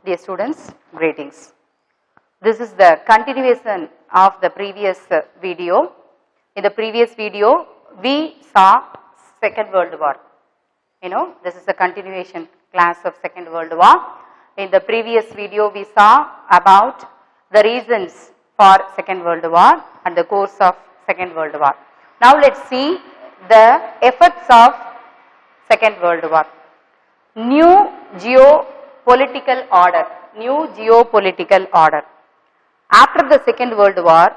Dear students, greetings. This is the continuation of the previous video. In the previous video, we saw Second World War. This is the continuation class of Second World War. In the previous video, we saw about the reasons for Second World War and the course of Second World War. Now let's see the effects of Second World War. New geopolitical order. New geopolitical order. After the Second World War,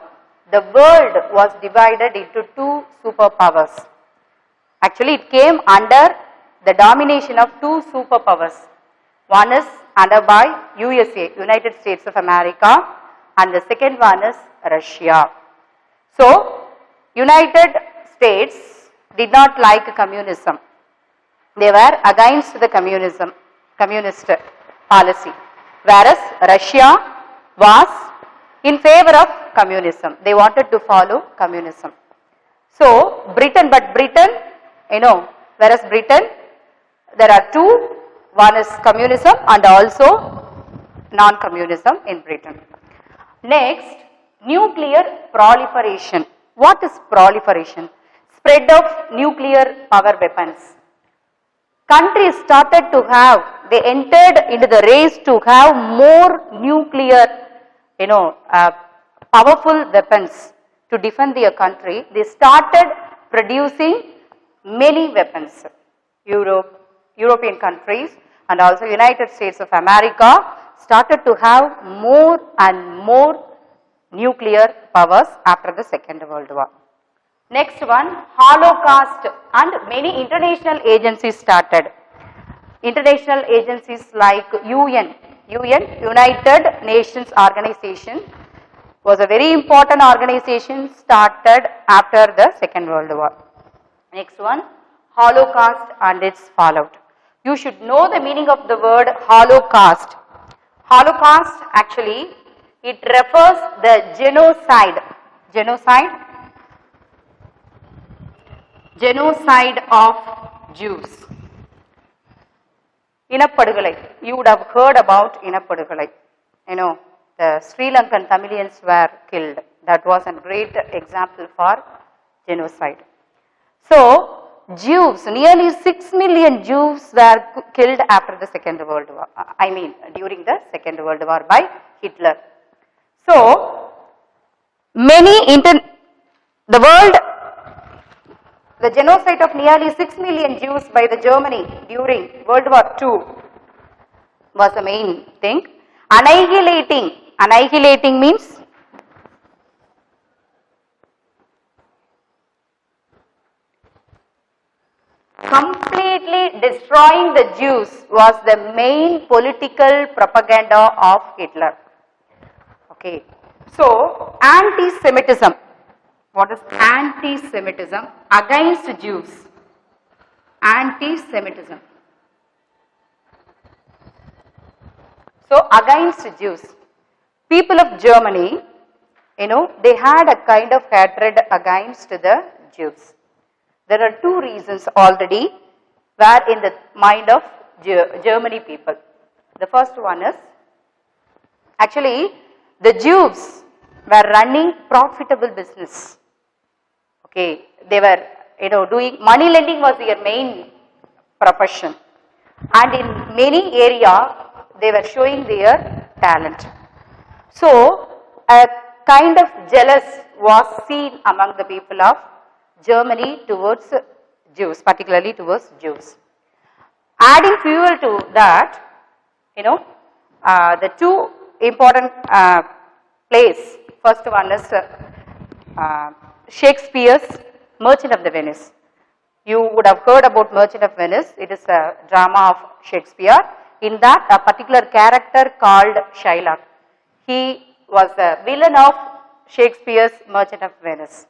the world was divided into two superpowers. Actually, it came under the domination of two superpowers. One is under by USA, United States of America, and the second one is Russia. So, United States did not like communism. They were against the communist policy, whereas Russia was in favor of communism. They wanted to follow communism. So, Britain, whereas Britain, there are two, one is communism and also non-communism in Britain. Next, nuclear proliferation. What is proliferation? Spread of nuclear power weapons. Countries started to have, they entered into the race to have more nuclear, powerful weapons to defend their country. They started producing many weapons. European countries and also United States of America started to have more and more nuclear powers after the Second World War. Next one, Holocaust, and many international agencies started. International agencies like UN, United Nations Organization, was a very important organization started after the Second World War. Next one, Holocaust and its fallout. You should know the meaning of the word Holocaust. Holocaust, actually, it refers the genocide of Jews. Inapadugalai. You would have heard about Inapadugalai. The Sri Lankan Tamilians were killed. That was a great example for genocide. So, Jews, nearly 6 million Jews were killed after the Second World War. During the Second World War by Hitler. So, the genocide of nearly 6 million Jews by the Germany during World War II was the main thing. Annihilating means completely destroying the Jews was the main political propaganda of Hitler. Okay. So, anti-Semitism. What is anti-Semitism? Against Jews. Anti-Semitism. So, against Jews. People of Germany, they had a kind of hatred against the Jews. There are two reasons already were in the mind of Germany people. The first one is, actually, the Jews were running profitable business. Okay, they were, doing money lending was their main profession, and in many area they were showing their talent. So, a kind of jealous was seen among the people of Germany towards Jews, particularly towards Jews. Adding fuel to that, the two important plays. First one is Shakespeare's Merchant of Venice. You would have heard about Merchant of Venice. It is a drama of Shakespeare. In that, a particular character called Shylock. He was the villain of Shakespeare's Merchant of Venice.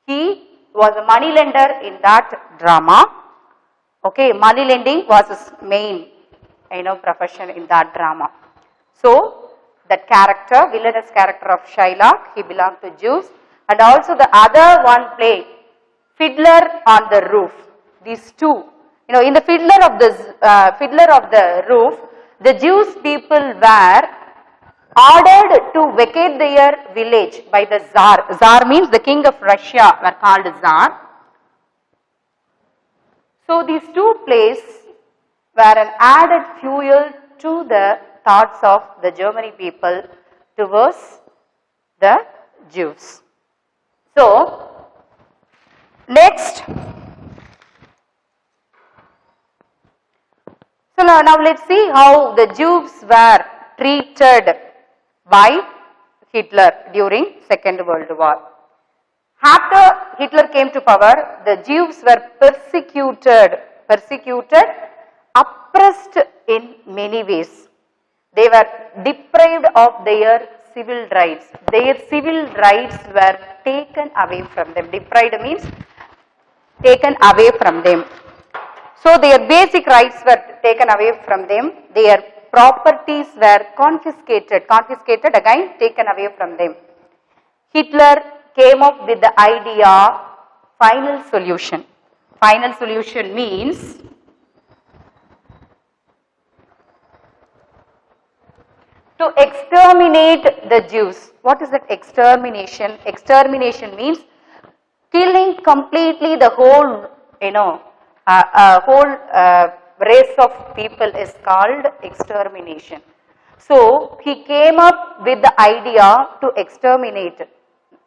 He was a moneylender in that drama. Okay, money lending was his main, profession in that drama. So, that character, villainous character of Shylock, he belonged to Jews. And also the other one play, Fiddler on the Roof. These two, in the Fiddler of the Roof, the Jewish people were ordered to vacate their village by the Tsar. Tsar means the king of Russia were called Tsar. So these two places were an added fuel to the thoughts of the Germany people towards the Jews. So next, so now let's see how the Jews were treated by Hitler during Second World War. After Hitler came to power, the Jews were persecuted, oppressed in many ways. They were deprived of their civil rights. Their civil rights were taken away from them. Deprived means taken away from them. So their basic rights were taken away from them. Their properties were confiscated again taken away from them. Hitler came up with the idea final solution. Final solution means to exterminate the Jews. What is that extermination? Extermination means killing completely the whole, race of people is called extermination. So he came up with the idea to exterminate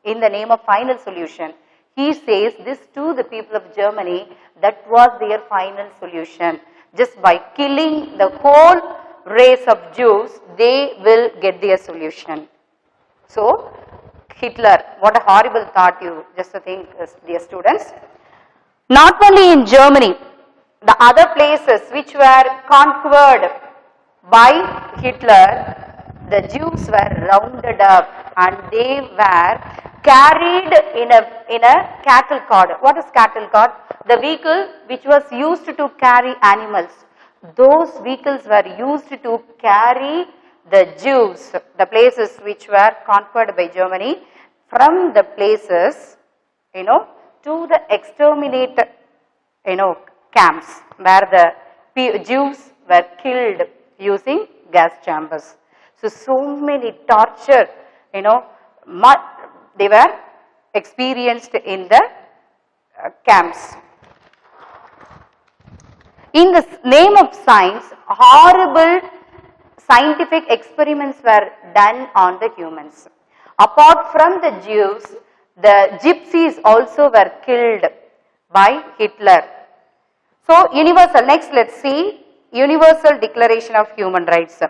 in the name of final solution. He says this to the people of Germany, that was their final solution. Just by killing the whole race of Jews, they will get their solution. So Hitler, what a horrible thought, you just think, dear students. Not only in Germany, the other places which were conquered by Hitler, the Jews were rounded up and they were carried in a cattle cart. What is cattle cart? The vehicle which was used to carry animals. Those vehicles were used to carry the Jews, the places which were conquered by Germany, from the places, to the exterminate, camps where the Jews were killed using gas chambers. So many torture, they were experienced in the camps. In the name of science, horrible scientific experiments were done on the humans. Apart from the Jews, the gypsies also were killed by Hitler. So universal, next let's see Universal Declaration of Human Rights.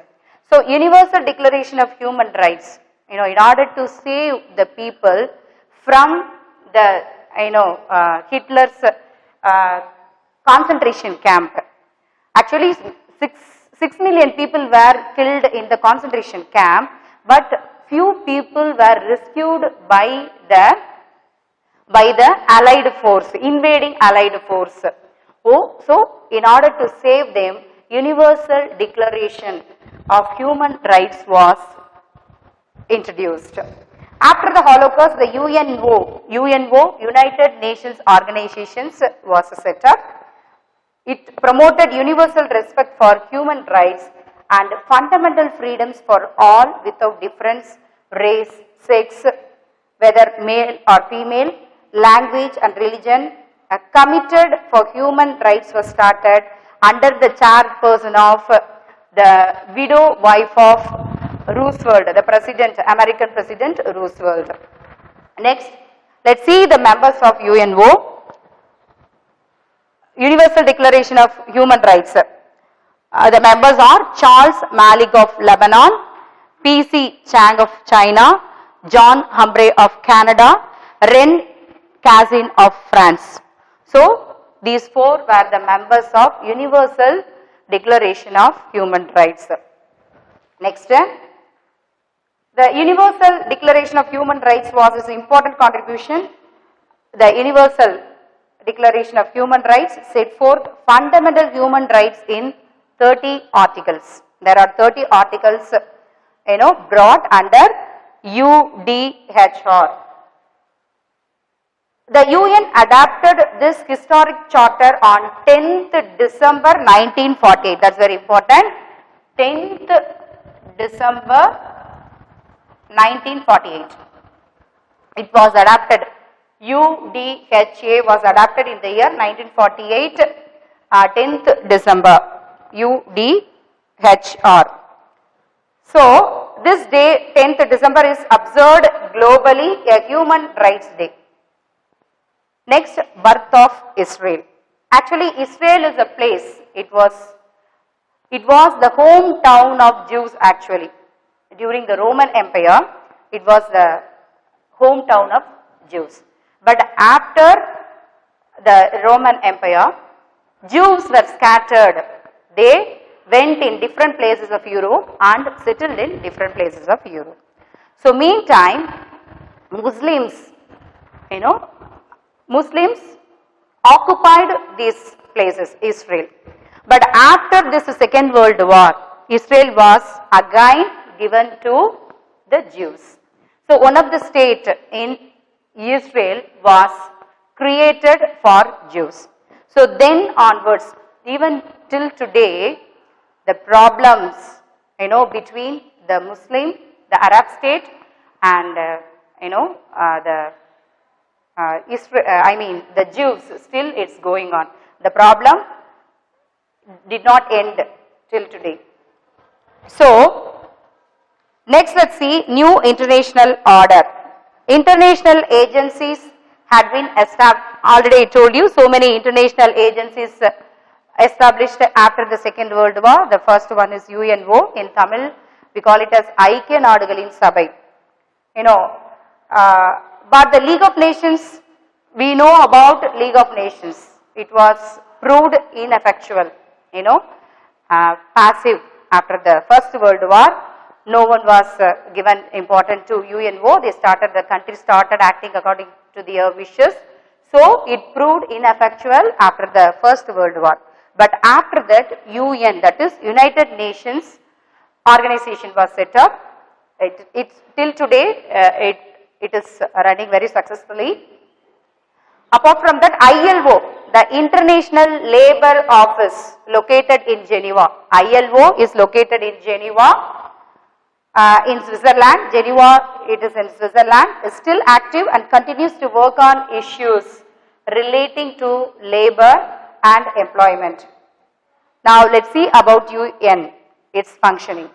So Universal Declaration of Human Rights, in order to save the people from the, Hitler's concentration camp. Actually 6 million people were killed in the concentration camp, but few people were rescued by the Allied force, invading Allied force. So in order to save them, Universal Declaration of Human Rights was introduced. After the Holocaust, the UNO, United Nations Organizations, was set up. It promoted universal respect for human rights and fundamental freedoms for all without difference, race, sex, whether male or female, language and religion. A committed for human rights was started under the chairperson of the widow wife of Roosevelt, the president, American President Roosevelt. Next, let's see the members of UNO. Universal Declaration of Human Rights. The members are Charles Malik of Lebanon, P.C. Chang of China, John Humphrey of Canada, Ren Cassin of France. So these four were the members of Universal Declaration of Human Rights. Next, the Universal Declaration of Human Rights was an important contribution. The Universal Declaration of Human Rights set forth fundamental human rights in 30 articles. There are 30 articles, brought under UDHR. The UN adopted this historic charter on 10th December 1948. That's very important. 10th December 1948. It was adopted. UDHA was adopted in the year 1948, 10th December, UDHR. So, this day, 10th December, is observed globally, a human rights day. Next, birth of Israel. Actually, Israel is a place, it was the hometown of Jews actually. During the Roman Empire, it was the hometown of Jews. But after the Roman Empire, Jews were scattered. They went in different places of Europe and settled in different places of Europe. So, meantime, Muslims occupied these places, Israel. But after this Second World War, Israel was again given to the Jews. So, one of the states in Israel was created for Jews. So, then onwards, even till today, the problems, between the Muslim, the Arab state and, the Jews, still it's going on. The problem did not end till today. So, next let's see new international order. International agencies had been established. Already I told you so many international agencies established after the Second World War. The first one is UNO. In Tamil we call it as Aikiya Nadugalin Sabai. But the League of Nations, we know about League of Nations. It was proved ineffectual, passive after the First World War. No one was given importance to UNO. The country started acting according to their wishes. So, it proved ineffectual after the First World War. But after that, UN, that is United Nations organization was set up. Till today, it is running very successfully. Apart from that, ILO, the International Labour Office, located in Geneva. ILO is located in Geneva. In Switzerland, Geneva, it is in Switzerland, is still active and continues to work on issues relating to labor and employment. Now, let's see about UN, its functioning.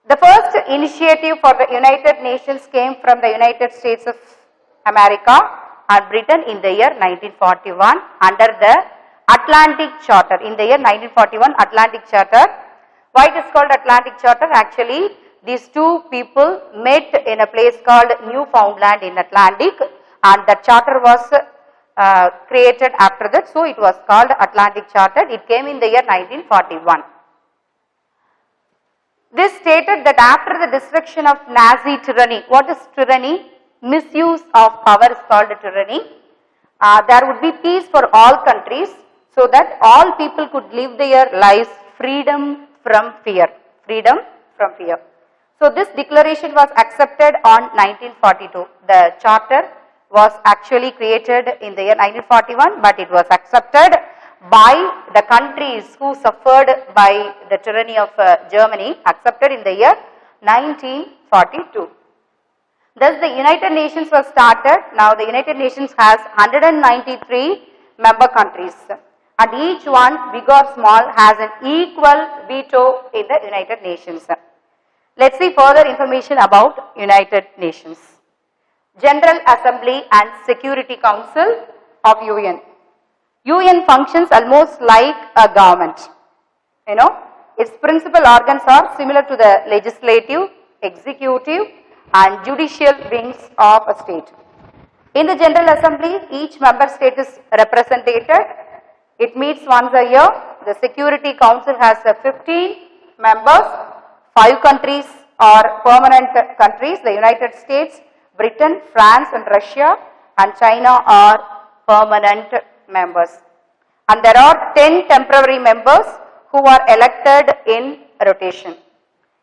The first initiative for the United Nations came from the United States of America and Britain in the year 1941 under the Atlantic Charter. In the year 1941, Atlantic Charter. Why it is called Atlantic Charter? Actually, these two people met in a place called Newfoundland in Atlantic, and the charter was created after that. So, it was called Atlantic Charter. It came in the year 1941. This stated that after the destruction of Nazi tyranny, what is tyranny? Misuse of power is called tyranny. There would be peace for all countries so that all people could live their lives freedom from fear. Freedom from fear. So, this declaration was accepted on 1942. The charter was actually created in the year 1941, but it was accepted by the countries who suffered by the tyranny of Germany, accepted in the year 1942. Thus, the United Nations was started. Now, the United Nations has 193 member countries, and each one, big or small, has an equal veto in the United Nations. Let's see further information about United Nations. General Assembly and Security Council of UN. UN functions almost like a government. Its principal organs are similar to the legislative, executive and judicial wings of a state. In the General Assembly, each member state is represented. It meets once a year. The Security Council has 15 members. 5 countries are permanent countries. The United States, Britain, France and Russia and China are permanent members. And there are 10 temporary members who are elected in rotation.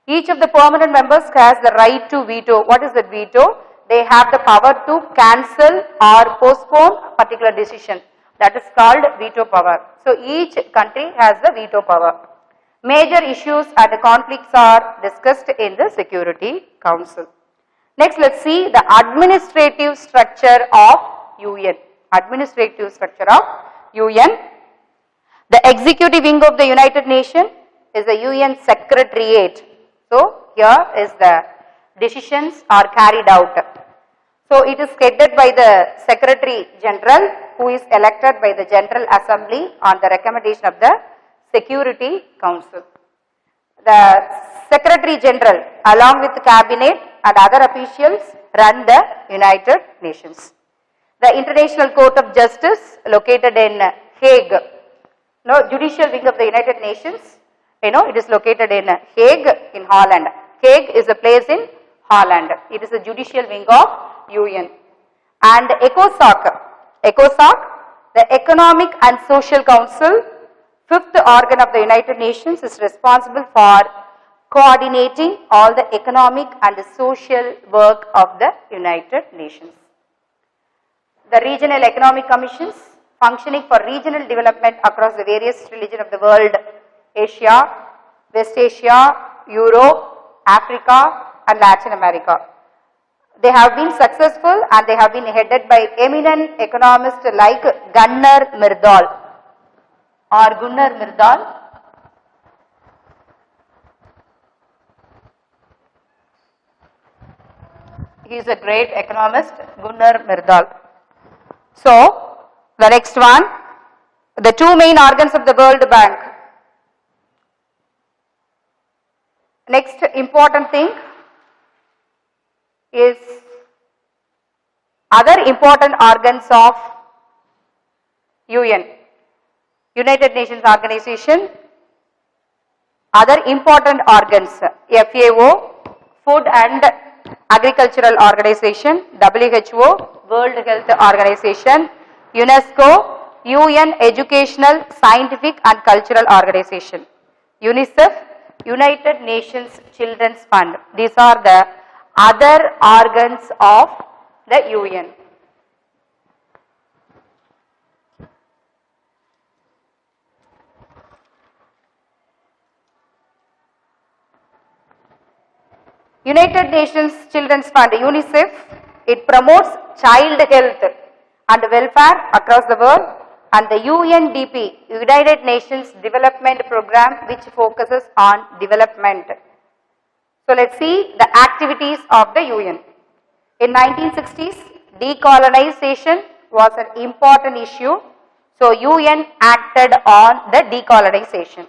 Each of the permanent members has the right to veto. What is the veto? They have the power to cancel or postpone a particular decision. That is called veto power. So, each country has the veto power. Major issues and conflicts are discussed in the Security Council. Next, let's see the administrative structure of UN. Administrative structure of UN. The executive wing of the United Nations is the UN Secretariat. So, here is the decisions are carried out. So, it is headed by the Secretary General, who is elected by the General Assembly on the recommendation of the Security Council. The Secretary General along with the Cabinet and other officials run the United Nations. The International Court of Justice located in Hague, judicial wing of the United Nations, it is located in Hague in Holland. Hague is a place in Holland. It is a judicial wing of UN. And ECOSOC, the Economic and Social Council, fifth organ of the United Nations, is responsible for coordinating all the economic and social work of the United Nations. The regional economic commissions functioning for regional development across the various regions of the world: Asia, West Asia, Europe, Africa and Latin America. They have been successful and they have been headed by eminent economists like Gunnar Myrdal. He is a great economist, Gunnar Myrdal. So, the next one, the two main organs of the World Bank. Next important thing is other important organs of UN, United Nations Organization, other important organs, FAO, Food and Agricultural Organization, WHO, World Health Organization, UNESCO, UN Educational, Scientific and Cultural Organization, UNICEF, United Nations Children's Fund. These are the other organs of the UN. United Nations Children's Fund, UNICEF, it promotes child health and welfare across the world, and the UNDP, United Nations Development Program, which focuses on development. So let's see the activities of the UN. In 1960s, decolonization was an important issue, so UN acted on the decolonization.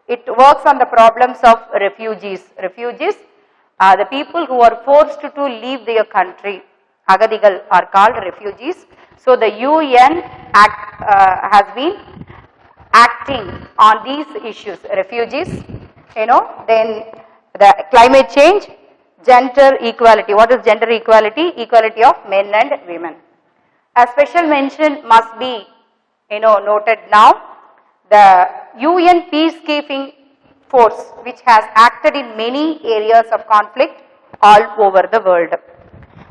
It works on the problems of refugees. The people who are forced to leave their country, Agadigal, are called refugees. So the UN has been acting on these issues, refugees, then the climate change, gender equality. What is gender equality? Equality of men and women. A special mention must be, noted now, the UN peacekeeping force, which has acted in many areas of conflict all over the world.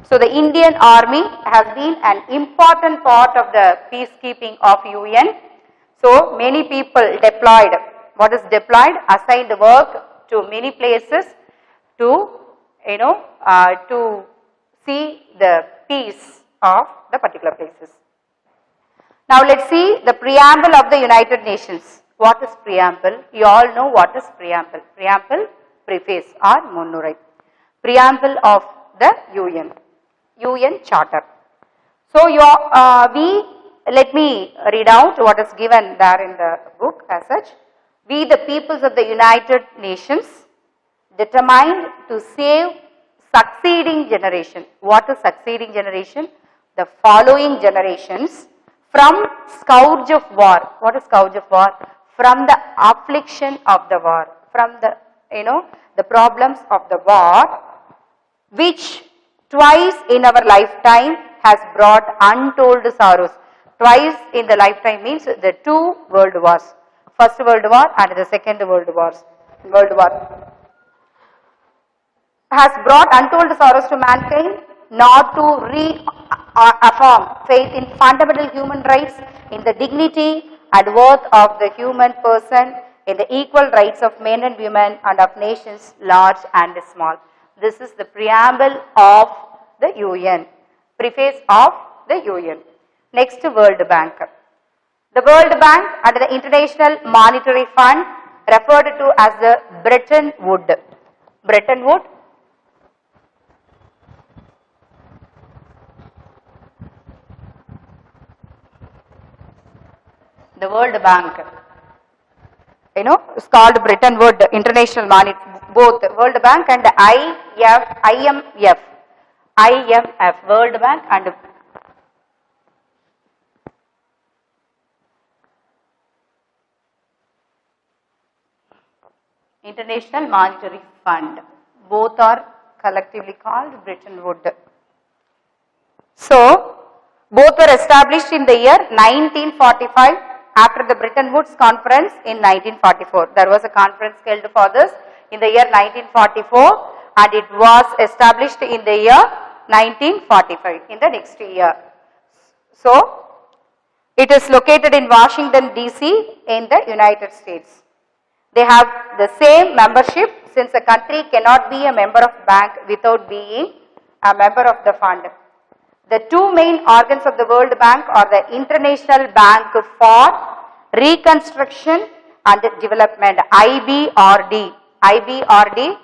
So the Indian Army has been an important part of the peacekeeping of UN. So many people deployed. What is deployed? Assigned work to many places to, to see the peace of the particular places. Now let's see the preamble of the United Nations. What is preamble? You all know what is preamble. Preamble, preface or Munnurai. Preamble of the UN Charter. So let me read out what is given there in the book as such. We, the peoples of the United Nations, determined to save succeeding generation. What is succeeding generation? The following generations from scourge of war. What is scourge of war? From the affliction of the war, from the, the problems of the war, which twice in our lifetime has brought untold sorrows. Twice in the lifetime means the two world wars, First World War and the Second World War. Has brought untold sorrows to mankind, not to reaffirm faith in fundamental human rights, in the dignity and worth of the human person, in the equal rights of men and women and of nations large and small. This is the preamble of the UN, preface of the UN. Next, World Bank. The World Bank and the International Monetary Fund, referred to as the Bretton Woods. Bretton Woods. The World Bank, it's called Bretton Woods International Monetary, both World Bank and IMF, World Bank and International Monetary Fund. Both are collectively called Bretton Woods. So, both were established in the year 1945 after the Bretton Woods Conference in 1944. There was a conference held for this in the year 1944 and it was established in the year 1945, in the next year. So, it is located in Washington DC in the United States. They have the same membership since a country cannot be a member of bank without being a member of the fund. The two main organs of the World Bank are the International Bank for Reconstruction and Development, IBRD. IBRD.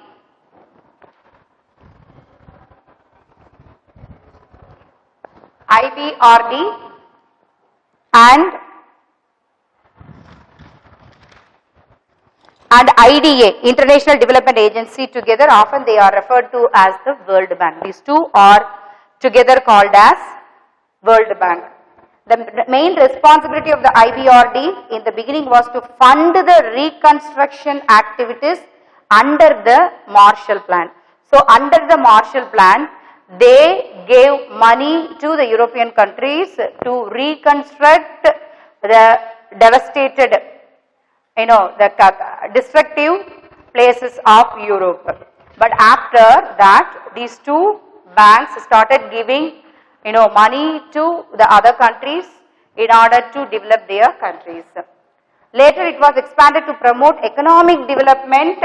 IBRD and IDA, International Development Agency, together often they are referred to as the World Bank. These two are together called as World Bank. The main responsibility of the IBRD in the beginning was to fund the reconstruction activities under the Marshall Plan. So, under the Marshall Plan, they gave money to the European countries to reconstruct the devastated, the destructive places of Europe. But after that, these two banks started giving, money to the other countries in order to develop their countries. Later, it was expanded to promote economic development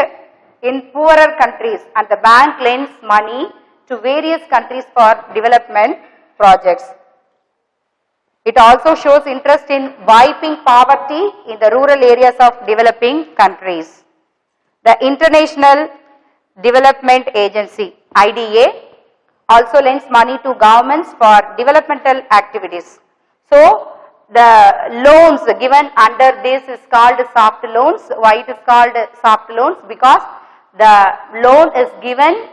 in poorer countries, and the bank lends money to various countries for development projects. It also shows interest in wiping poverty in the rural areas of developing countries. The International Development Agency, IDA, also lends money to governments for developmental activities. So, the loans given under this is called soft loans. Why it is called soft loans? Because the loan is given,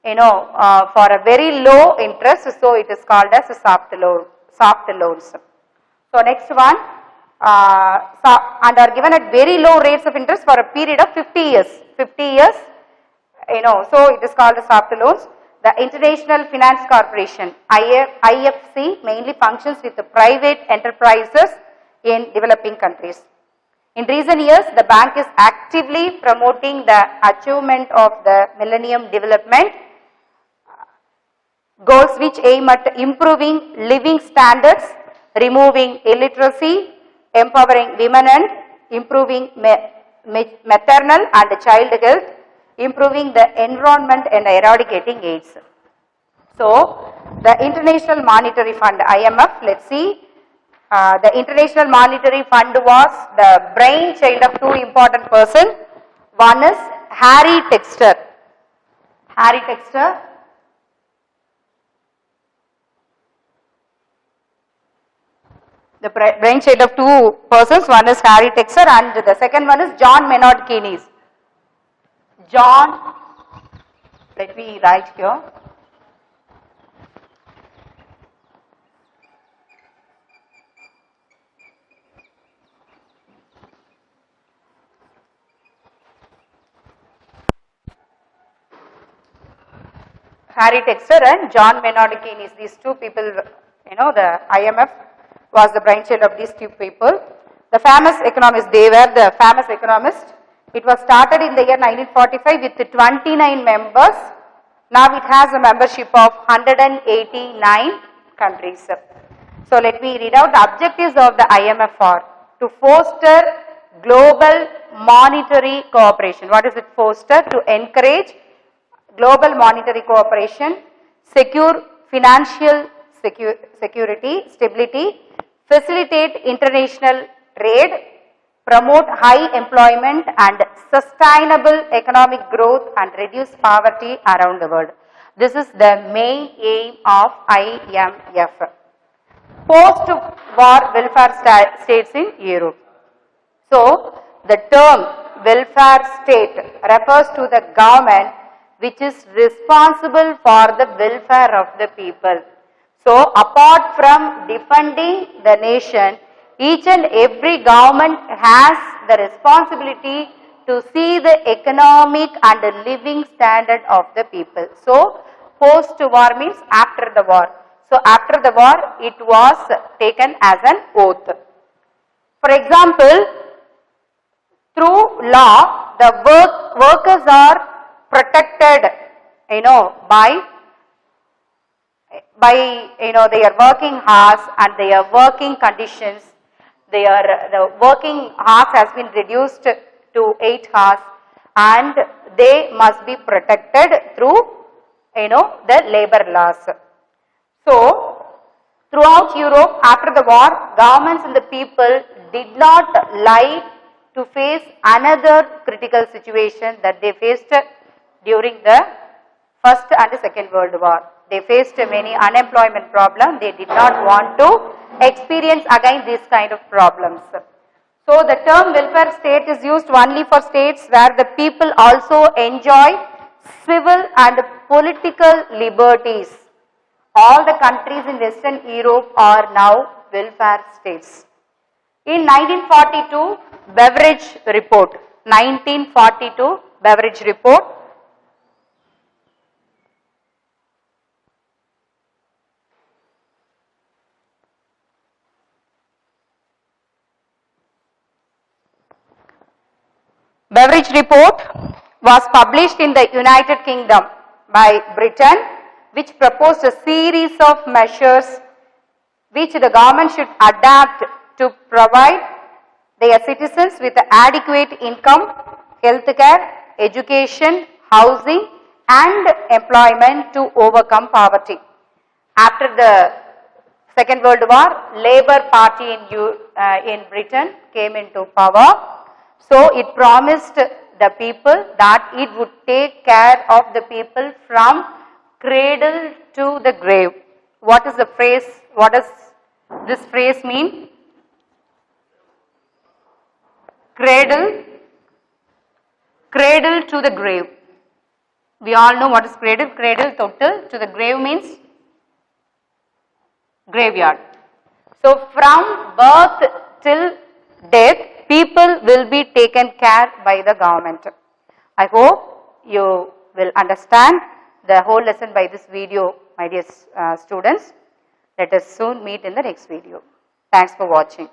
for a very low interest, so it is called as a soft loans. So, next one, and are given at very low rates of interest for a period of 50 years. 50 years, so it is called as soft loans. The International Finance Corporation, IFC, mainly functions with the private enterprises in developing countries. In recent years, the bank is actively promoting the achievement of the Millennium Development Goals, which aim at improving living standards, removing illiteracy, empowering women and improving maternal and child health, improving the environment and eradicating AIDS. So, the International Monetary Fund, IMF, let's see. The International Monetary Fund was the brainchild of two important persons. One is Harry Textor. Harry Textor. The brainchild of two persons, one is Harry Textor and the second one is John Maynard Keynes. John, let me write here. Harry Textor and John Maynard Keynes, these two people, the IMF was the brainchild of these two people. The famous economists, they were the famous economists. It was started in the year 1945 with 29 members. Now it has a membership of 189 countries. So let me read out the objectives of the IMF are to foster global monetary cooperation. What is it? Foster, to encourage global monetary cooperation, secure financial security, stability, facilitate international trade, promote high employment and sustainable economic growth and reduce poverty around the world. This is the main aim of IMF. Post-war welfare states in Europe. So, the term welfare state refers to the government which is responsible for the welfare of the people. So, apart from defending the nation, each and every government has the responsibility to see the economic and the living standard of the people. So, post-war means after the war. So, after the war, it was taken as an oath. For example, through law, the workers are protected, by their working hours and their working conditions. The working hours has been reduced to 8 hours, and they must be protected through, the labor laws. So, throughout Europe after the war, governments and the people did not like to face another critical situation that they faced during the First and Second World War. They faced many unemployment problems. They did not want to experience again these kind of problems. So, the term welfare state is used only for states where the people also enjoy civil and political liberties. All the countries in Western Europe are now welfare states. In 1942, Beveridge Report, 1942 Beveridge Report, Beveridge Report was published in the United Kingdom by Britain, which proposed a series of measures which the government should adapt to provide their citizens with adequate income, health care, education, housing and employment to overcome poverty. After the Second World War, Labour Party in Britain came into power. So, it promised the people that it would take care of the people from cradle to the grave. What is the phrase? What does this phrase mean? Cradle to the grave. We all know what is cradle. Cradle to the grave means graveyard. So, from birth till death, people will be taken care by the government. I hope you will understand the whole lesson by this video, my dear students. Let us soon meet in the next video. Thanks for watching.